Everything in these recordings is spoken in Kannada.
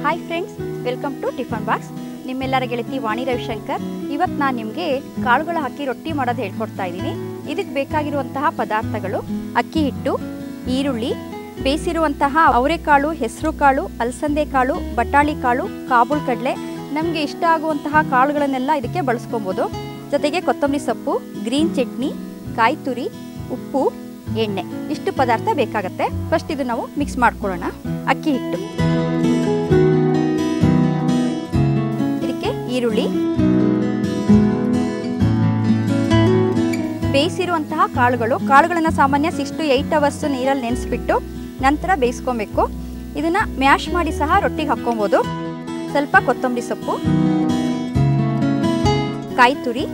Hi friends, welcome to tiffin box. ನಿಮ್ಮೆಲ್ಲರ ಗೆಳತಿ ವಾಣಿ ರವಿಶಂಕರ್. ಇವತ್ತು ನಾನು ನಿಮಗೆ ಕಾಳುಗಳು ಹಾಕಿ ರೊಟ್ಟಿ ಮಾಡೋದು ಹೇಳ್ಕೊಡ್ತಾ ಇದ್ದೀನಿ. ಇದಕ್ಕೆ ಬೇಕಾಗಿರುವಂತಹ ಪದಾರ್ಥಗಳು: ಅಕ್ಕಿ ಹಿಟ್ಟು, ಈರುಳ್ಳಿ, ಬೇಯಿಸಿರುವಂತಹ ಅವರೆಕಾಳು, ಹೆಸರು ಕಾಳು, ಅಲಸಂದೆ ಕಾಳು, ಬಟಾಣಿ ಕಾಳು, ಕಾಬೂಲ್ ಕಡಲೆ. ನಮಗೆ ಇಷ್ಟ ಆಗುವಂತಹ ಕಾಳುಗಳನ್ನೆಲ್ಲ ಇದಕ್ಕೆ ಬಳಸ್ಕೊಬೋದು. ಜೊತೆಗೆ ಕೊತ್ತಂಬರಿ ಸೊಪ್ಪು, ಗ್ರೀನ್ ಚಟ್ನಿ, ಕಾಯಿ ತುರಿ, ಉಪ್ಪು, ಎಣ್ಣೆ. ಇಷ್ಟು ಪದಾರ್ಥ ಬೇಕಾಗುತ್ತೆ. ಫಸ್ಟ್ ಇದು ನಾವು ಮಿಕ್ಸ್ ಮಾಡ್ಕೊಳ್ಳೋಣ. ಅಕ್ಕಿ ಹಿಟ್ಟು, ಇದಕ್ಕೆ ಈರುಳ್ಳಿ, ಬೇಯಿಸಿರುವಂತಹ ಕಾಳುಗಳನ್ನು ಸಾಮಾನ್ಯ 6 to 8 hours ನೀರಲ್ಲಿ ನೆನೆಸ್ಬಿಟ್ಟು ನಂತರ ಬೇಯಿಸ್ಕೊಬೇಕು. ಇದನ್ನ ಮ್ಯಾಶ್ ಮಾಡಿ ಸಹ ರೊಟ್ಟಿಗೆ ಹಾಕ್ಕೊಬೋದು. ಸ್ವಲ್ಪ ಕೊತ್ತಂಬರಿ ಸೊಪ್ಪು, ಕಾಯಿ ತುರಿ,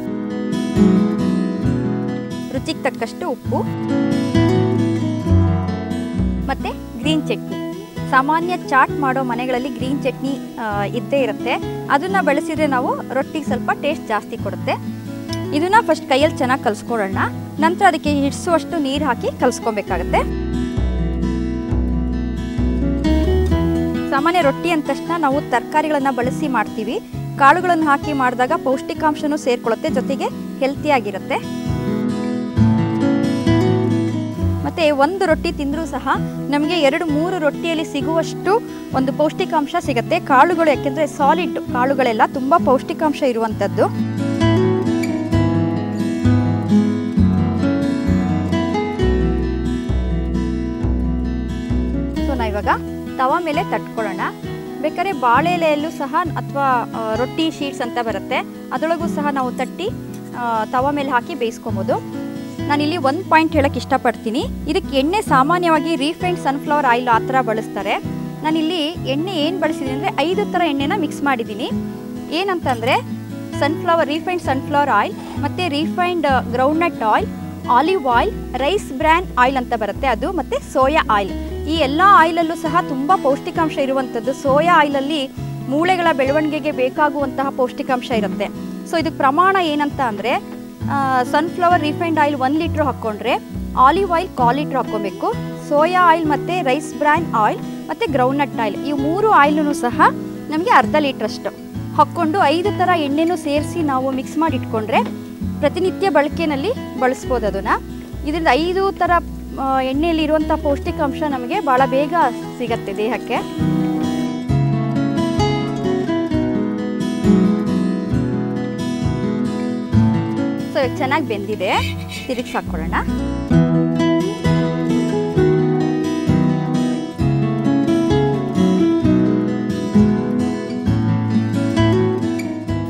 ರುಚಿಗೆ ತಕ್ಕಷ್ಟು ಉಪ್ಪು ಮತ್ತೆ ಗ್ರೀನ್ ಚಟ್ನಿ. ಸಾಮಾನ್ಯ ಚಾಟ್ ಮಾಡೋ ಮನೆಗಳಲ್ಲಿ ಗ್ರೀನ್ ಚಟ್ನಿ ಇದ್ದೇ ಇರುತ್ತೆ. ಅದನ್ನ ಬಳಸಿದ್ರೆ ನಾವು ರೊಟ್ಟಿಗೆ ಸ್ವಲ್ಪ ಟೇಸ್ಟ್ ಜಾಸ್ತಿ ಕೊಡುತ್ತೆ. ಇದನ್ನ ಫಸ್ಟ್ ಕೈಯಲ್ಲಿ ಚೆನ್ನಾಗಿ ಕಲಿಸ್ಕೊಳ್ಳೋಣ. ನಂತರ ಅದಕ್ಕೆ ಹಿಡಿಸುವಷ್ಟು ನೀರು ಹಾಕಿ ಕಲಿಸ್ಕೊಬೇಕಾಗತ್ತೆ. ಸಾಮಾನ್ಯ ರೊಟ್ಟಿ ಅಂದ ತಕ್ಷಣ ನಾವು ತರಕಾರಿಗಳನ್ನ ಬಳಸಿ ಮಾಡ್ತೀವಿ. ಕಾಳುಗಳನ್ನು ಹಾಕಿ ಮಾಡಿದಾಗ ಪೌಷ್ಟಿಕಾಂಶನೂ ಸೇರ್ಕೊಳ್ಳುತ್ತೆ, ಜೊತೆಗೆ ಹೆಲ್ತಿಯಾಗಿರುತ್ತೆ. ಮತ್ತೆ ಒಂದು ರೊಟ್ಟಿ ತಿಂದರೂ ಸಹ ನಮಗೆ 2-3 ರೊಟ್ಟಿಯಲ್ಲಿ ಸಿಗುವಷ್ಟು ಒಂದು ಪೌಷ್ಟಿಕಾಂಶ ಸಿಗುತ್ತೆ. ಕಾಳುಗಳು ಯಾಕೆಂದರೆ ಸಾಲಿಡ್ ಕಾಳುಗಳೆಲ್ಲ ತುಂಬ ಪೌಷ್ಟಿಕಾಂಶ ಇರುವಂಥದ್ದು. ಸೊ ನಾವಿವಾಗ ತವಾ ಮೇಲೆ ತಟ್ಕೊಳ್ಳೋಣ. ಬೇಕಾದ್ರೆ ಬಾಳೆ ಎಲೆಯಲ್ಲೂ ಸಹ ಅಥವಾ ರೊಟ್ಟಿ ಶೀಟ್ಸ್ ಅಂತ ಬರುತ್ತೆ, ಅದರೊಳಗೂ ಸಹ ನಾವು ತಟ್ಟಿ ತವಾ ಮೇಲೆ ಹಾಕಿ ಬೇಯಿಸ್ಕೊಬೋದು. ನಾನಿಲ್ಲಿ ಒಂದು ಪಾಯಿಂಟ್ ಹೇಳಕ್ಕೆ ಇಷ್ಟಪಡ್ತೀನಿ. ಇದಕ್ಕೆ ಎಣ್ಣೆ ಸಾಮಾನ್ಯವಾಗಿ ರೀಫೈಂಡ್ ಸನ್ಫ್ಲವರ್ ಆಯಿಲ್ ಆ ಥರ ಬಳಸ್ತಾರೆ. ನಾನಿಲ್ಲಿ ಎಣ್ಣೆ ಏನು ಬಳಸಿದ್ದೀನಿ ಅಂದರೆ 5 ಥರ ಎಣ್ಣೆನ ಮಿಕ್ಸ್ ಮಾಡಿದ್ದೀನಿ. ಏನಂತಂದರೆ ರೀಫೈಂಡ್ ಸನ್ಫ್ಲವರ್ ಆಯಿಲ್ ಮತ್ತು refined groundnut oil, olive oil, rice bran oil ಅಂತ ಬರುತ್ತೆ ಅದು, ಮತ್ತು ಸೋಯಾ ಆಯಿಲ್. ಈ ಎಲ್ಲ ಆಯಿಲಲ್ಲೂ ಸಹ ತುಂಬ ಪೌಷ್ಟಿಕಾಂಶ ಇರುವಂಥದ್ದು. ಸೋಯಾ ಆಯಿಲಲ್ಲಿ ಮೂಳೆಗಳ ಬೆಳವಣಿಗೆಗೆ ಬೇಕಾಗುವಂತಹ ಪೌಷ್ಟಿಕಾಂಶ ಇರುತ್ತೆ. ಸೊ ಇದಕ್ಕೆ ಪ್ರಮಾಣ ಏನಂತ ಅಂದರೆ ಸನ್ಫ್ಲವರ್ ರೀಫೈಂಡ್ ಆಯಿಲ್ 1 ಲೀಟ್ರ್ ಹಾಕ್ಕೊಂಡ್ರೆ ಆಲಿವ್ ಆಯಿಲ್ 1/4 ಲೀಟ್ರ್ ಹಾಕ್ಕೊಬೇಕು. ಸೋಯಾ ಆಯಿಲ್ ಮತ್ತು ರೈಸ್ ಬ್ರ್ಯಾನ್ ಆಯಿಲ್ ಮತ್ತು ಗ್ರೌಂಡ್ನಟ್ ಆಯಿಲ್, ಈ 3 ಆಯಿಲೂ ಸಹ ನಮಗೆ ಅರ್ಧ ಲೀಟ್ರಷ್ಟು ಹಾಕ್ಕೊಂಡು 5 ಥರ ಎಣ್ಣೆನೂ ಸೇರಿಸಿ ನಾವು ಮಿಕ್ಸ್ ಮಾಡಿ ಇಟ್ಕೊಂಡ್ರೆ ಪ್ರತಿನಿತ್ಯ ಬಳಕೆಯಲ್ಲಿ ಬಳಸ್ಬೋದು ಅದನ್ನು. ಇದರಿಂದ 5 ಥರ ಎಣ್ಣೆಯಲ್ಲಿ ಇರುವಂಥ ಪೌಷ್ಟಿಕಾಂಶ ನಮಗೆ ಭಾಳ ಬೇಗ ಸಿಗತ್ತೆ ದೇಹಕ್ಕೆ. ಸೊ ಚೆನ್ನಾಗಿ ಬೆಂದಿದೆ, ತಿರುಗಿಸಿ ಹಾಕ್ಕೊಳ್ಳೋಣ.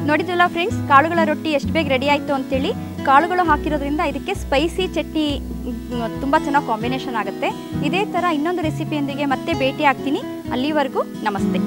ನೋಡಿದ್ರಲ್ಲ ಫ್ರೆಂಡ್ಸ್, ಕಾಳುಗಳ ರೊಟ್ಟಿ ಎಷ್ಟು ಬೇಗ ರೆಡಿ ಆಯಿತು ಅಂತೇಳಿ. ಕಾಳುಗಳು ಹಾಕಿರೋದ್ರಿಂದ ಇದಕ್ಕೆ ಸ್ಪೈಸಿ ಚಟ್ನಿ ತುಂಬ ಚೆನ್ನಾಗಿ ಕಾಂಬಿನೇಷನ್ ಆಗುತ್ತೆ. ಇದೇ ಥರ ಇನ್ನೊಂದು ರೆಸಿಪಿಯೊಂದಿಗೆ ಮತ್ತೆ ಭೇಟಿ ಆಗ್ತೀನಿ. ಅಲ್ಲಿವರೆಗೂ ನಮಸ್ತೆ.